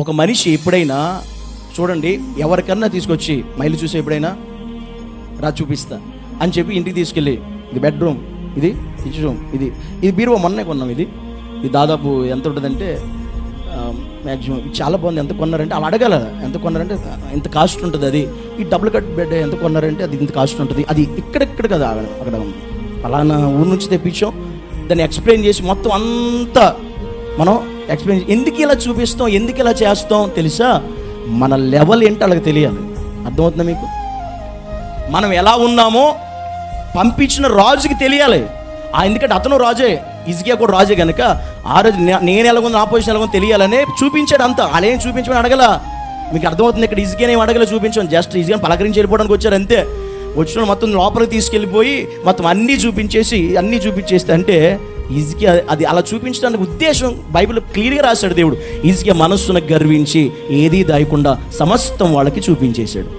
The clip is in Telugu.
ఒక మనిషి ఎప్పుడైనా చూడండి, ఎవరికన్నా తీసుకొచ్చి మైలు చూసి ఎప్పుడైనా రా చూపిస్తా అని చెప్పి ఇంటికి తీసుకెళ్ళి, ఇది బెడ్రూమ్, ఇది కిచెన్ రూమ్, ఇది బీరువా మొన్నే కొన్నాం, ఇది దాదాపు ఎంత ఉంటుందంటే మ్యాక్సిమం ఇది చాలా బాగుంది, ఎంత కొన్నారంటే అలా అడగాల, ఎంత కొన్నారంటే ఇంత కాస్ట్ ఉంటుంది, అది ఈ డబుల్ కట్ బెడ్ ఎంత కొన్నారంటే అది ఇంత కాస్ట్ ఉంటుంది, అది ఇక్కడ కదా అక్కడ ఫలానా ఊరు నుంచి తెప్పించాం, దాన్ని ఎక్స్ప్లెయిన్ చేసి మొత్తం అంతా మనం ఎక్స్ప్లెయిన్. ఎందుకు ఇలా చూపిస్తాం, ఎందుకు ఇలా చేస్తాం తెలుసా? మన లెవెల్ ఏంటో వాళ్ళకి తెలియాలి. అర్థమవుతుందా మీకు? మనం ఎలా ఉన్నామో పంపించిన రాజుకి తెలియాలి. ఎందుకంటే అతను రాజే, హిజ్కియా కూడా రాజే కనుక ఆ రోజు నేను ఎలాగొందో నా పొజిషన్ ఎలాగొందో తెలియాలని చూపించాడు. అంతా వాళ్ళేం చూపించమని అడగల. మీకు అర్థమవుతుంది? ఇక్కడ హిజ్కియాని ఏం అడగల, చూపించాను. జస్ట్ హిజ్కియాని పలకరించి వెళ్ళిపోవడానికి వచ్చారు అంతే. వచ్చిన మొత్తం లోపలికి తీసుకెళ్ళిపోయి మొత్తం అన్నీ చూపించేస్తే అంటే హిజ్కియా అది అలా చూపించడానికి ఉద్దేశం బైబిల్ క్లియర్గా రాశాడు దేవుడు. హిజ్కియా మనస్సును గర్వించి ఏదీ దాయకుండా సమస్తం వాళ్ళకి చూపించేశాడు.